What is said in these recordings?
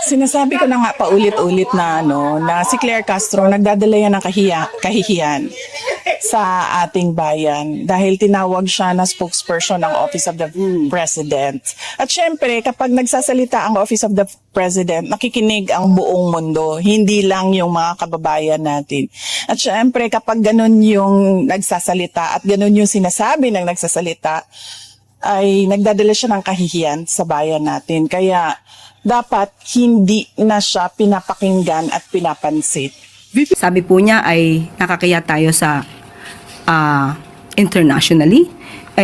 Sinasabi ko na nga paulit-ulit na na si Claire Castro nagdadala yan ng kahihiyan sa ating bayan dahil tinawag siya na spokesperson ng Office of the President. At syempre, kapag nagsasalita ang Office of the President, nakikinig ang buong mundo, hindi lang yung mga kababayan natin. At syempre, kapag ganun yung nagsasalita at ganun yung sinasabi ng nagsasalita, ay nagdadala siya ng kahihiyan sa bayan natin. Kaya dapat hindi na siya pinapakinggan at pinapansin. Sabi po niya ay nakakaya tayo sa internationally,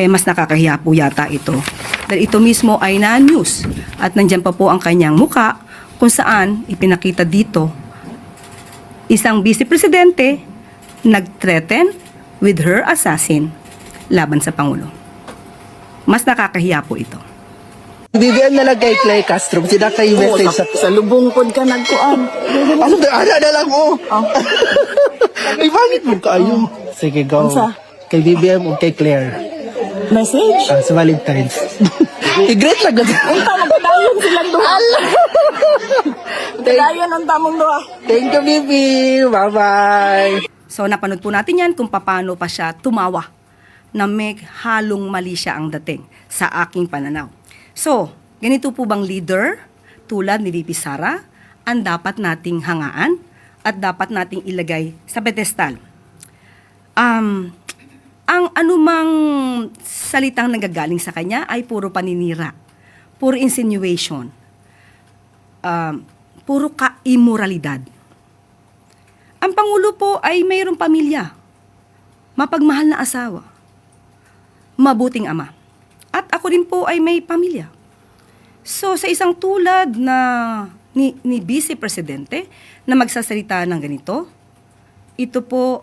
mas nakakahiya po yata ito. Dahil ito mismo ay na-news at nandyan pa po ang kanyang muka kung saan ipinakita dito isang vice presidente nag-threaten with her assassin laban sa Pangulo. Mas nakakahiya po ito. BBM na lang kay Claire Castro, sila kayo message Sa lubong pod ka nagkuan. Ano ba? Ana na lang mo. Ay, bakit mo kayo? Sige, go. Unsa? Kay BBM o kay Claire. Message? Sa Valentine's. I-great lang kasi. Unta magpadayon silang duha. Magpadayon ang tamong duha. Thank you, Bibi. Bye-bye. So napanood po natin yan kung paano pa siya tumawa na may halong mali siya ang dating sa aking pananaw. So, ganito po bang leader tulad ni VP Sara ang dapat nating hangaan at dapat nating ilagay sa pedestal? Ang anumang salitang nagagaling sa kanya ay puro paninira, puro insinuation, puro ka-immoralidad. Ang Pangulo po ay mayroong pamilya, mapagmahal na asawa, mabuting ama. At ako din po ay may pamilya. So sa isang tulad na ni Vice Presidente na magsasalita ng ganito, ito po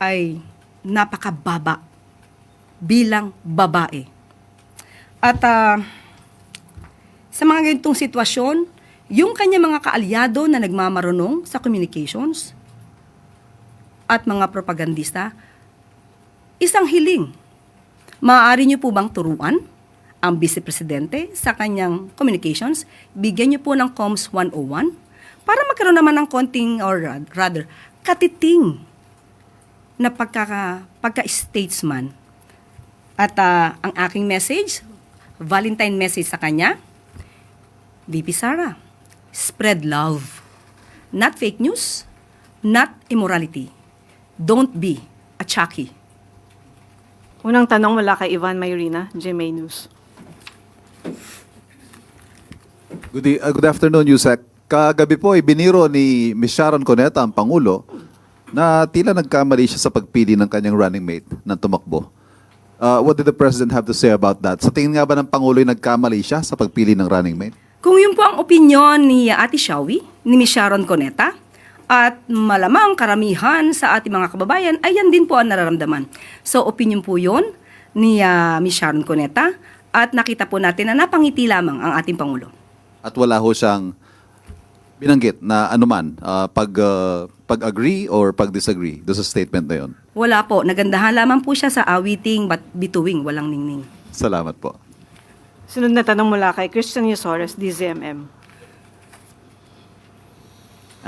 ay napakababa bilang babae. At sa mga ganitong sitwasyon, yung kanya mga kaalyado na nagmamarunong sa communications at mga propagandista, isang hiling. Maaari niyo po bang turuan ang Vice Presidente sa kanyang communications? Bigyan niyo po ng Comms 101 para magkaroon naman ng konting, or rather, katiting na pagka-statesman. At ang aking message, Valentine message sa kanya, VP Sara, spread love. Not fake news, not immorality. Don't be a Chucky. Unang tanong mula kay Ivan Mayrina, GMA News. Good afternoon, Yusek. Kagabi po, ibiniro ni Ms. Sharon Cuneta, ang Pangulo, na tila nagkamali siya sa pagpili ng kanyang running mate ng tumakbo. What did the President have to say about that? Sa tingin nga ba ng Pangulo ay nagkamali siya sa pagpili ng running mate? Kung yun po ang opinyon ni Ate Shawi, ni Ms. Sharon Cuneta, at malamang karamihan sa ating mga kababayan ay yan din po ang nararamdaman. So, opinion po yun ni Ms. Sharon Cuneta at nakita po natin na napangiti lamang ang ating Pangulo. At wala ho siyang binanggit na anuman, pag-agree or pag-disagree do sa statement na yun? Wala po. Nagandahan lamang po siya sa awiting bituing, walang ningning. Salamat po. Sunod na tanong mula kay Christian Yusores, DZMM.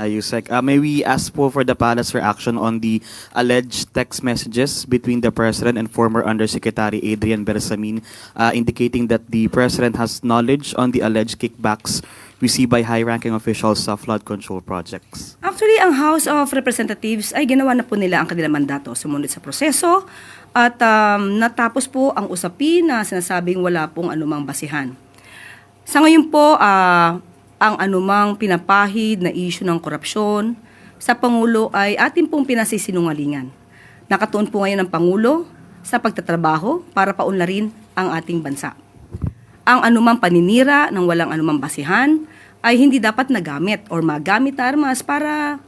Yusek, may we ask for the Palace reaction on the alleged text messages between the President and former Undersecretary Adrian Bersamin indicating that the President has knowledge on the alleged kickbacks received by high-ranking officials sa flood control projects? Actually, ang House of Representatives ay ginawa na po nila ang kanilang mandato sumunod sa proseso at natapos po ang usapin na sinasabing wala pong anumang basihan. Sa ngayon po, ang anumang pinapahid na issue ng korupsyon sa Pangulo ay atin pong pinasisinungalingan. Nakatuon po ngayon ang Pangulo sa pagtatrabaho para paunlarin ang ating bansa. Ang anumang paninira ng walang anumang basihan ay hindi dapat nagamit or magamit na armas para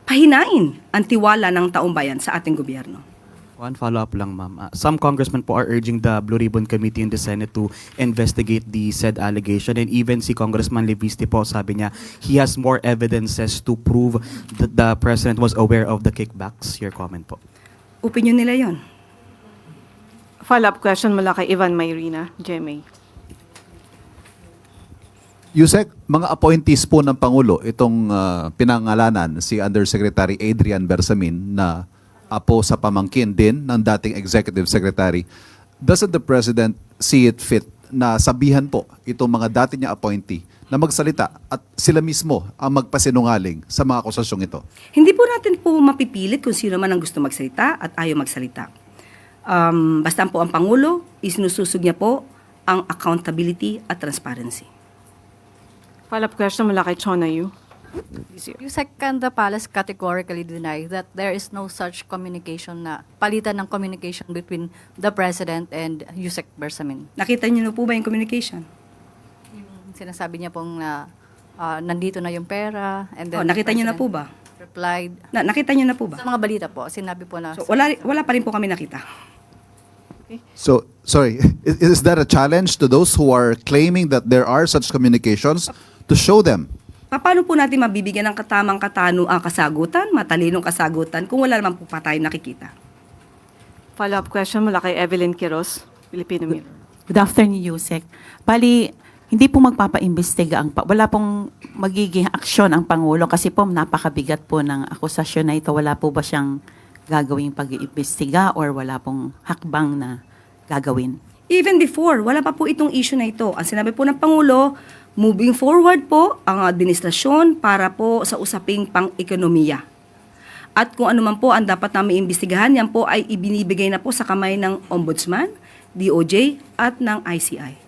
pahinain ang tiwala ng taong bayan sa ating gobyerno. One follow-up lang, ma'am. Some congressmen po are urging the Blue Ribbon Committee in the Senate to investigate the said allegation. And even si Congressman Leviste po, sabi niya, he has more evidences to prove that the President was aware of the kickbacks. Your comment po. Opinion nila yon. Follow-up question mula kay Ivan Mayrina, GMA. Yusek, mga appointees po ng Pangulo, itong pinangalanan si Undersecretary Adrian Bersamin na apo sa pamangkin din ng dating Executive Secretary. Doesn't the President see it fit na sabihan po itong mga dati niya appointee na magsalita at sila mismo ang magpasinungaling sa mga akusasyong ito? Hindi po natin po mapipilit kung sino man ang gusto magsalita at ayaw magsalita. Basta po ang Pangulo, isinususog niya po ang accountability at transparency. Follow-up question mula kay Chona Yu. Yusek, can the palace categorically deny that there is no such communication na palitan ng communication between the President and Yusek Bersamin? Nakita niyo na po ba yung communication? Sinasabi niya pong na nandito na yung pera and then Nakita the niyo na po President ba? replied. Nakita niyo na po ba? Sa mga balita po, sinabi po na So, wala pa rin po kami nakita. So, sorry, is that a challenge to those who are claiming that there are such communications to show them? Paano po natin mabibigyan ng katamang kasagutan, matalinong kasagutan, kung wala naman po pa tayo nakikita? Follow-up question mula kay Evelyn Quiroz, Filipino Mirror. Good afternoon, Yusek. Bali, hindi po magpapaimbestiga wala pong magiging aksyon ang Pangulo kasi po napakabigat po ng akusasyon na ito. Wala po ba siyang gagawing pag-iimbestiga or wala pong hakbang na gagawin? Even before, wala pa po itong issue na ito. Ang sinabi po ng Pangulo, moving forward po ang administrasyon para po sa usaping pang-ekonomiya. At kung ano man po ang dapat namin imbestigahan, yan po ay ibinibigay na po sa kamay ng Ombudsman, DOJ at ng ICI.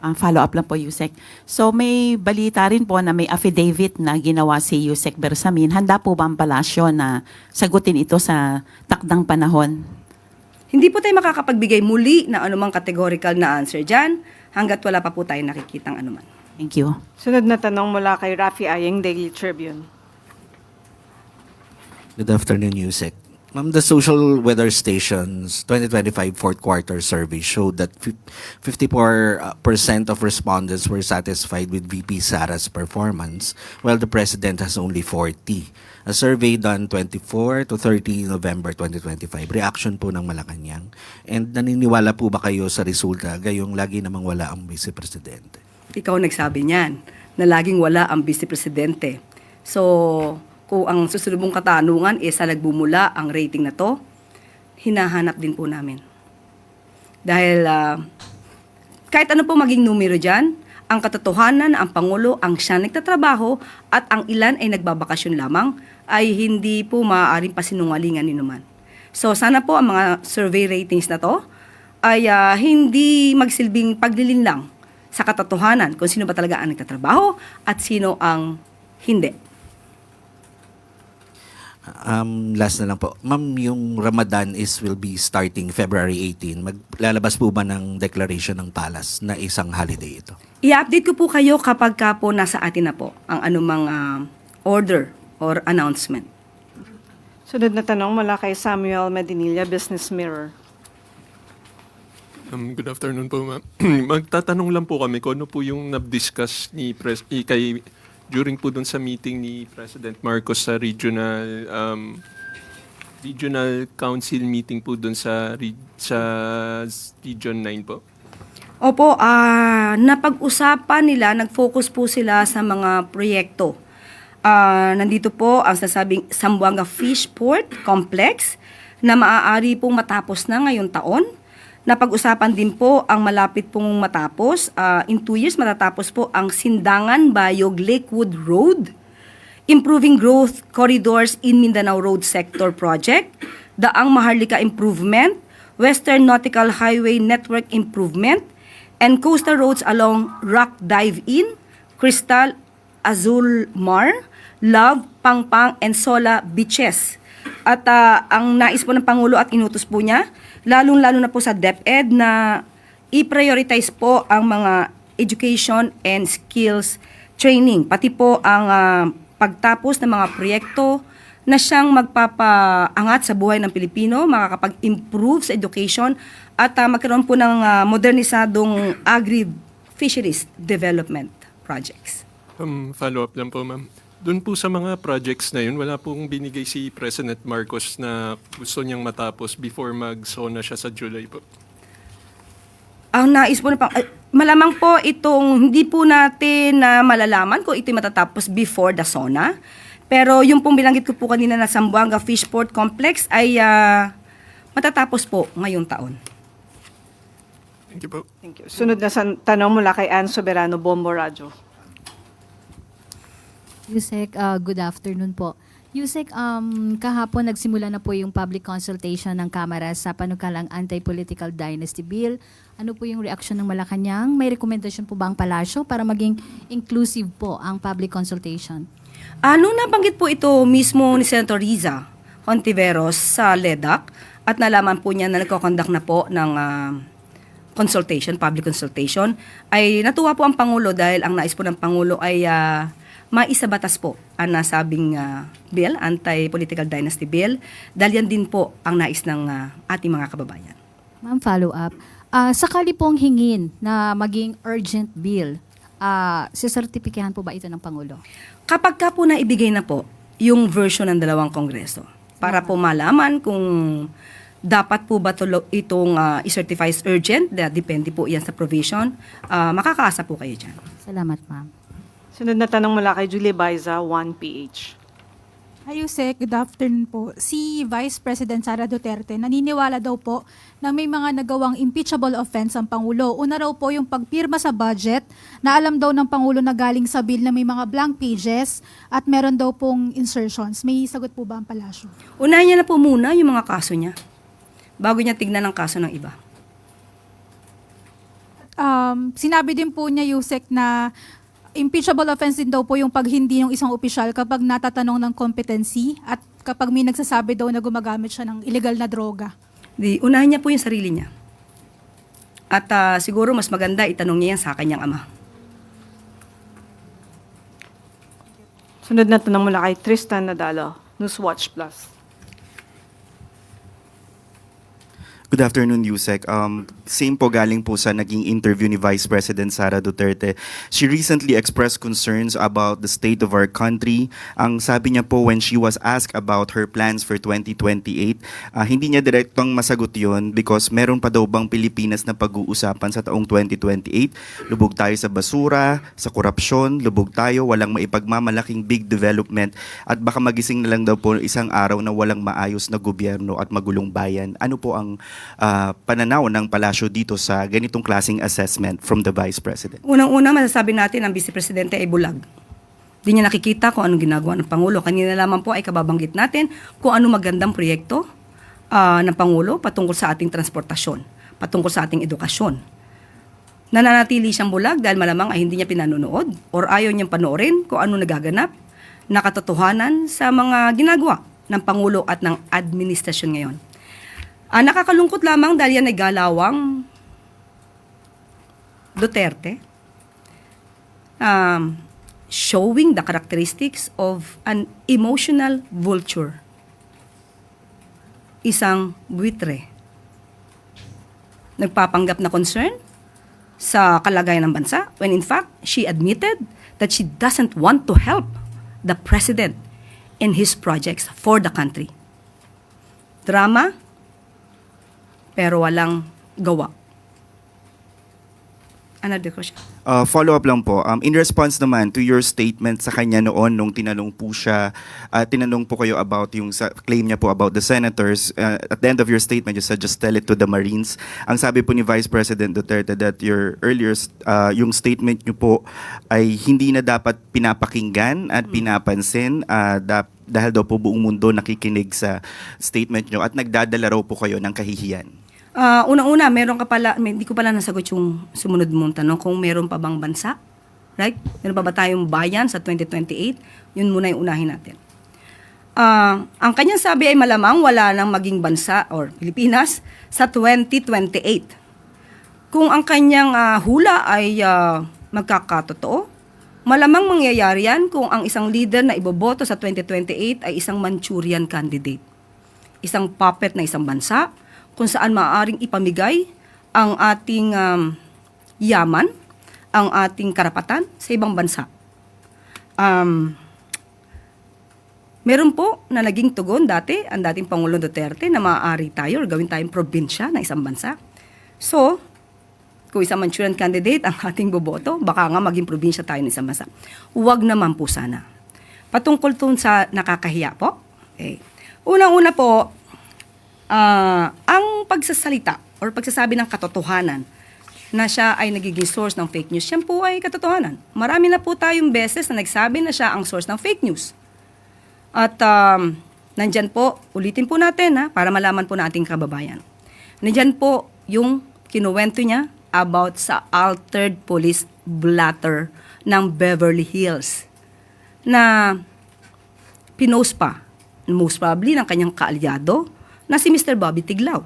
Follow-up lang po, Yusek. So may balita rin po na may affidavit na ginawa si Yusek Bersamin. Handa po ba ang palasyo na sagutin ito sa takdang panahon? Hindi po tayo makakapagbigay muli na anumang categorical na answer dyan hanggat wala pa po tayo nakikitang anuman. Thank you. Sunod na tanong mula kay Rafi Ayeng, Daily Tribune. Good afternoon, Yusek. Ma'am, the Social Weather Station's 2025 fourth quarter survey showed that 54% of respondents were satisfied with VP Sara's performance, while the President has only 40. A survey done 24 to 30 November 2025. Reaction po ng Malacanang. And naniniwala po ba kayo sa resulta gayong lagi namang wala ang Vice Presidente? Ikaw nagsabi niyan na laging wala ang Vice Presidente. So, kung ang susunod mong katanungan sa nagbumula ang rating na to, hinahanap din po namin. Dahil kahit ano po maging numero dyan, ang katotohanan na ang Pangulo ang siya nagtatrabaho at ang ilan ay nagbabakasyon lamang ay hindi po maaaring pasinungalingan ni naman. So sana po ang mga survey ratings na to ay hindi magsilbing paglilinlang sa katotohanan kung sino ba talaga ang nagtatrabaho at sino ang hindi. Last na lang po. Ma'am, yung Ramadan will be starting February 18. Maglalabas po ba ng declaration ng Palace na isang holiday ito? I-update ko po kayo kapag ka po nasa atin na po ang anumang order or announcement. Sunod na tanong mula kay Samuel Medinilla, Business Mirror. Good afternoon po, ma'am. Magtatanong lang po kami kung ano po yung na-discuss during po dun sa meeting ni President Marcos sa regional council meeting po dun sa Region 9 po. Opo, napag-usapan nila, nag-focus po sila sa mga proyekto. Nandito po ang sasabing Zamboanga Fishport Complex na maaari pong matapos na ngayong taon. Napag-usapan din po ang malapit pong matapos. In 2 years, matatapos po ang Sindangan Bayog Lakewood Road, Improving Growth Corridors in Mindanao Road Sector Project, Daang Maharlika Improvement, Western Nautical Highway Network Improvement, and coastal roads along Rock Dive-In, Crystal, Azul Mar, Love, Pangpang, and Sola Beaches. At ang nais po ng Pangulo at inutos po niya, lalong-lalo na po sa DepEd na i-prioritize po ang mga education and skills training, pati po ang pagtapos ng mga proyekto na siyang magpapaangat sa buhay ng Pilipino, makakapag-improve sa education at magkaroon po ng modernisadong agri-fisheries development projects. Follow-up lang po, ma'am. Doon po sa mga projects na yun, wala pong binigay si President Marcos na gusto niyang matapos before mag-SONA siya sa July po. Ang nais po na Malamang po itong hindi po natin na malalaman kung ito matatapos before the SONA. Pero yung pong binanggit ko po kanina na Zamboanga Fishport Complex ay matatapos po ngayong taon. Thank you po. Thank you. Sunod na tanong mula kay Ann Soberano, Bombo Radyo. Yusek, good afternoon po. Yusek, kahapon nagsimula na po yung public consultation ng Kamara sa panukalang Anti-Political Dynasty Bill. Ano po yung reaksyon ng Malacanang? May rekomendasyon po ba ang palasyo para maging inclusive po ang public consultation? Nung nabanggit po ito mismo ni Senator Riza Hontiveros sa LEDAC at nalaman po niya na nagko-conduct na po ng consultation, public consultation, ay natuwa po ang Pangulo dahil ang nais po ng Pangulo ay maisabatas po ang nasabing bill, Anti-Political Dynasty Bill, dahil yan din po ang nais ng ating mga kababayan. Ma'am, follow up. Sakali pong hingin na maging urgent bill, sisertipikahan po ba ito ng Pangulo? Kapag ka po naibigay na po yung version ng dalawang kongreso, para po malaman kung dapat po ba itong i-certify as urgent, depende po yan sa provision, makakaasa po kayo dyan. Salamat, ma'am. Sunod na tanong mula kay Julie Baiza, 1PH. Hi, Yusek. Good afternoon po. Si Vice President Sara Duterte naniniwala daw po na may mga nagawang impeachable offense ang Pangulo. Una raw po yung pagpirma sa budget na alam daw ng Pangulo na galing sa bill na may mga blank pages at meron daw pong insertions. May sagot po ba ang palasyo? Unahin niya na po muna yung mga kaso niya bago niya tignan ang kaso ng iba. Sinabi din po niya, Yusek, na impeachable offense din daw po yung pag hindi ng isang opisyal kapag natatanong ng competency at kapag may nagsasabi daw na gumagamit siya ng illegal na droga. Unahin niya po yung sarili niya. At siguro mas maganda itanong niya yan sa kanyang ama. Sunod na tanong mula kay Tristan Nadalo, Newswatch Plus. Good afternoon, Yusek. Same po galing po sa naging interview ni Vice President Sara Duterte. She recently expressed concerns about the state of our country. Ang sabi niya po when she was asked about her plans for 2028, hindi niya direktong masagot yon because meron pa daw bang Pilipinas na pag-uusapan sa taong 2028. Lubog tayo sa basura, sa korupsyon, lubog tayo, walang maipagmamalaking big development at baka magising na lang daw po isang araw na walang maayos na gobyerno at magulong bayan. Ano po ang pananaw ng palasyo dito sa ganitong klaseng assessment from the Vice President? Unang-una, masasabi natin ang Vice Presidente ay bulag. Di niya nakikita kung anong ginagawa ng Pangulo. Kanina lamang po ay kababanggit natin kung anong magandang proyekto ng Pangulo patungkol sa ating transportasyon, patungkol sa ating edukasyon. Nananatili siyang bulag dahil malamang ay hindi niya pinanonood or ayaw niyang panoorin kung ano nagaganap na katotohanan sa mga ginagawa ng Pangulo at ng administrasyon ngayon. Nakakalungkot lamang dahil yan ay galawang Duterte showing the characteristics of an emotional vulture. Isang buitre. Nagpapanggap na concern sa kalagayan ng bansa when in fact she admitted that she doesn't want to help the president in his projects for the country. Drama, pero walang gawa. Another question. Follow-up lang po. In response naman to your statement sa kanya noon nung tinanong po siya, tinanong po kayo about yung claim niya po about the senators. At the end of your statement, you said just tell it to the Marines. Ang sabi po ni Vice President Duterte that your earlier, yung statement niyo po ay hindi na dapat pinapakinggan at pinapansin dahil daw po buong mundo nakikinig sa statement niyo at nagdadala raw po kayo ng kahihiyan. Unang-una, hindi ko pala nasagot yung sumunod mong tanong kung meron pa bang bansa, right? Meron pa ba tayong bayan sa 2028? Yun muna yung unahin natin. Ang kanyang sabi ay malamang wala nang maging bansa or Pilipinas sa 2028. Kung ang kanyang hula ay magkakatotoo, malamang mangyayari yan kung ang isang leader na iboboto sa 2028 ay isang Manchurian candidate. Isang puppet na isang bansa, kung saan maaaring ipamigay ang ating yaman, ang ating karapatan sa ibang bansa. Meron po na naging tugon dati, ang dating Pangulong Duterte, na maaari tayo or gawin tayong probinsya ng isang bansa. So, kung isang Manchurian candidate ang ating boboto, baka nga maging probinsya tayo ng isang bansa. Huwag naman po sana. Patungkol tun sa nakakahiya po, okay. Unang-una po, ang pagsasalita or pagsasabi ng katotohanan na siya ay nagiging source ng fake news, yan po ay katotohanan. Marami na po tayong beses na nagsabi na siya ang source ng fake news. At nandyan po, ulitin po natin para malaman po ng ating kababayan. Nandyan po yung kinuwento niya about sa altered police blotter ng Beverly Hills na pinost pa, most probably ng kanyang kaalyado na si Mr. Bobby Tiglao.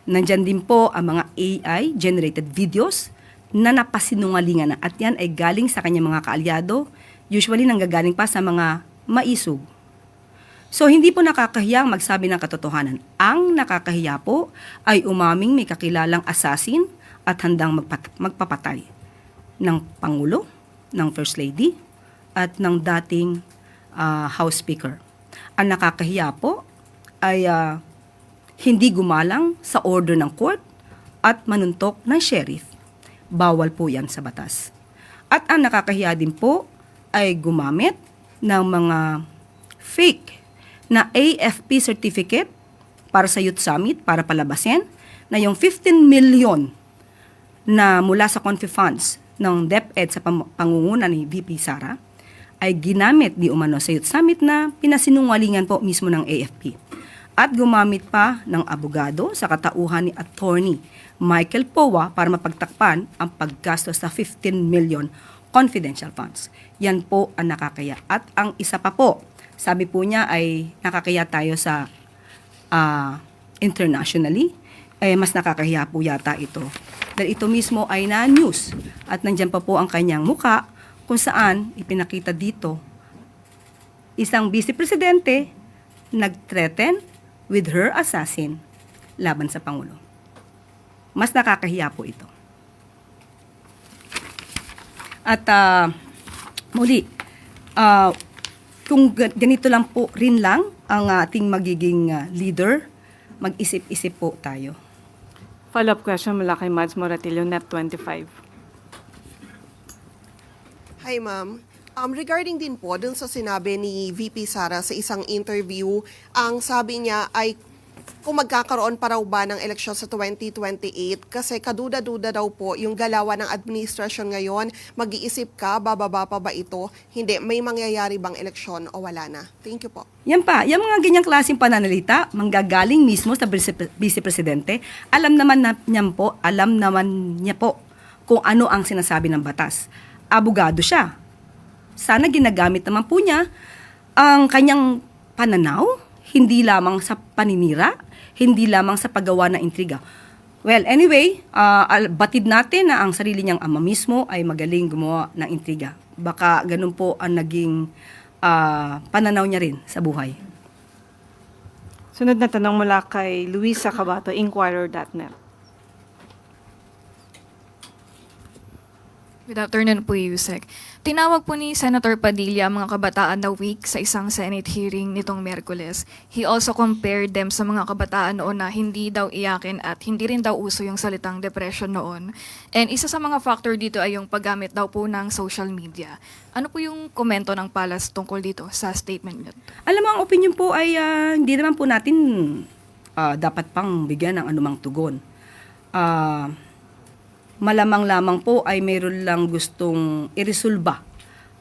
Nandyan din po ang mga AI-generated videos na napasinungalingan na at yan ay galing sa kanyang mga kaalyado, usually nanggagaling pa sa mga maisog. So, hindi po nakakahiyang magsabi ng katotohanan. Ang nakakahiya po ay umaming may kakilalang assassin at handang magpapatay ng Pangulo, ng First Lady, at ng dating House Speaker. Ang nakakahiya po ay hindi gumalang sa order ng court at manuntok ng sheriff. Bawal po yan sa batas. At ang nakakahiya din po ay gumamit ng mga fake na AFP certificate para sa Youth Summit para palabasin na yung 15 million na mula sa Confi Funds ng DepEd sa pangunguna ni VP Sara ay ginamit di umano sa Youth Summit na pinasinungalingan po mismo ng AFP. At gumamit pa ng abogado sa katauhan ni Attorney Michael Powa para mapagtakpan ang paggastos sa 15 million confidential funds. Yan po ang nakakaya. At ang isa pa po, sabi po niya ay nakakaya tayo sa internationally, mas nakakahiya po yata ito. Dahil ito mismo ay na-news at nandyan pa po ang kanyang muka kung saan ipinakita dito isang vice presidente nag-threaten with her assassin laban sa Pangulo. Mas nakakahiya po ito. At muli, kung ganito lang po rin lang ang ating magiging leader, mag-isip-isip po tayo. Follow-up question mula kay Mads Moratillo, Net25. Hi, ma'am. Regarding din po dun sa sinabi ni VP Sara sa isang interview, ang sabi niya ay kung magkakaroon pa raw ba ng eleksyon sa 2028 kasi kaduda-duda daw po yung galawan ng administrasyon ngayon, mag-iisip ka, bababa pa ba ito? Hindi, may mangyayari bang eleksyon o wala na? Thank you po. Yan pa, yung mga ganyang klaseng pananalita, manggagaling mismo sa Vice Presidente, alam naman niya po kung ano ang sinasabi ng batas. Abogado siya. Sana ginagamit naman po niya ang kanyang pananaw, hindi lamang sa paninira, hindi lamang sa paggawa ng intriga. Well, anyway, batid natin na ang sarili niyang ama mismo ay magaling gumawa ng intriga. Baka ganun po ang naging pananaw niya rin sa buhay. Sunod na tanong mula kay Luisa Cabato, Inquirer.net. Good afternoon po, Yusek. Tinawag po ni Senator Padilla ang mga kabataan na weak sa isang Senate hearing nitong Miyerkules. He also compared them sa mga kabataan noon na hindi daw iyakin at hindi rin daw uso yung salitang depression noon. And isa sa mga factor dito ay yung paggamit daw po ng social media. Ano po yung komento ng Palas tungkol dito sa statement niyo? Alam mo, ang opinion po ay hindi naman po natin dapat pang bigyan ng anumang tugon. Malamang lamang po ay mayroon lang gustong iresolba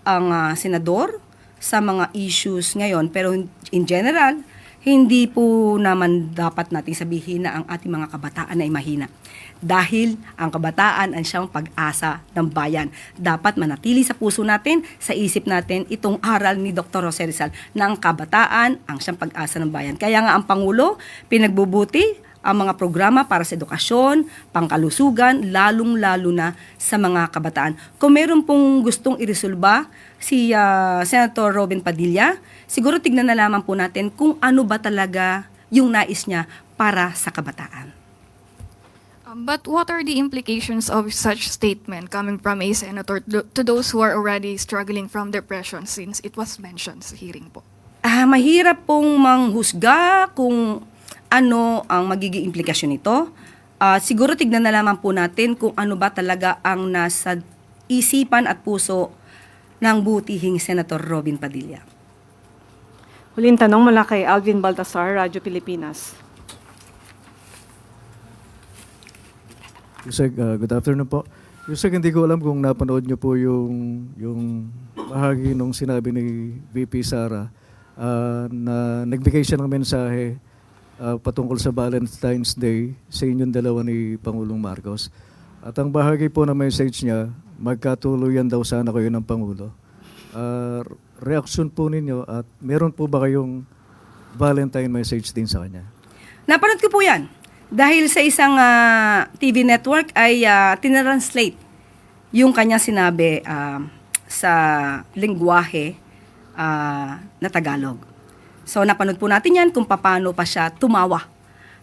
ang senador sa mga issues ngayon. Pero in general, hindi po naman dapat nating sabihin na ang ating mga kabataan ay mahina. Dahil ang kabataan ang siyang pag-asa ng bayan. Dapat manatili sa puso natin, sa isip natin, itong aral ni Dr. Jose Rizal na ang kabataan ang siyang pag-asa ng bayan. Kaya nga ang Pangulo, pinagbubuti ang mga programa para sa edukasyon, pangkalusugan, lalong-lalo na sa mga kabataan. Kung meron pong gustong iresolba si Senator Robin Padilla, siguro tignan na lamang po natin kung ano ba talaga yung nais niya para sa kabataan. But what are the implications of such statement coming from a senator to those who are already struggling from depression since it was mentioned sa hearing po? Mahirap pong manghusga kung ano ang magiging implikasyon nito. Siguro tignan na lamang po natin kung ano ba talaga ang nasa isipan at puso ng butihing Senator Robin Padilla. Huling tanong mula kay Alvin Baltasar, Radyo Pilipinas. Yusek, good afternoon po. Yusek, hindi ko alam kung napanood niyo po yung bahagi nung sinabi ni VP Sara na nagbigay siya ng mensahe patungkol sa Valentine's Day sa inyong dalawa ni Pangulong Marcos. At ang bahagi po ng message niya, magkatuluyan daw sana kayo ng Pangulo. Reaksyon po ninyo at meron po ba kayong Valentine message din sa kanya? Napanood ko po yan. Dahil sa isang TV network ay tinranslate yung kanya sinabi sa lingwahe na Tagalog. So napanood po natin yan kung paano pa siya tumawa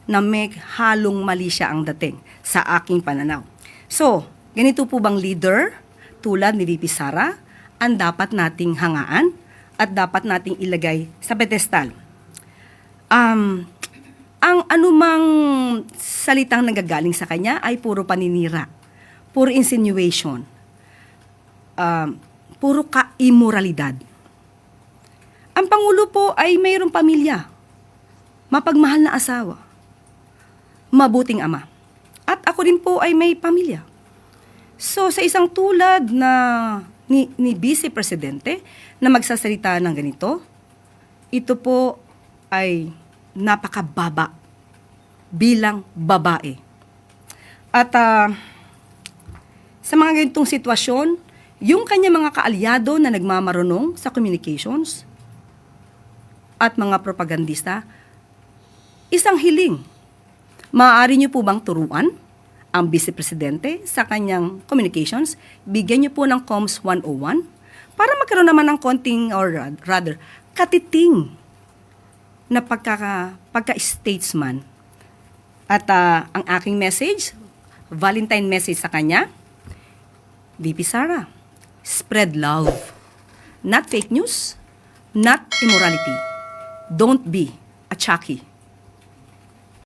na may halong mali siya ang dating sa aking pananaw. So, ganito po bang leader tulad ni VP Sara ang dapat nating hangaan at dapat nating ilagay sa pedestal? Ang anumang salitang nagagaling sa kanya ay puro paninira, puro insinuation, puro ka-immoralidad. Ang Pangulo po ay mayroong pamilya, mapagmahal na asawa, mabuting ama. At ako din po ay may pamilya. So sa isang tulad na ni Vice Presidente na magsasalita ng ganito, ito po ay napakababa bilang babae. At sa mga ganitong sitwasyon, yung kanya mga kaalyado na nagmamarunong sa communications at mga propagandista, isang hiling. Maaari niyo po bang turuan ang Vice Presidente sa kanyang communications? Bigyan niyo po ng Comms 101 para magkaroon naman ng konting, or rather, katiting na pagka-statesman. At ang aking message, Valentine message sa kanya, VP Sara, spread love. Not fake news, not immorality. Don't be a Chucky.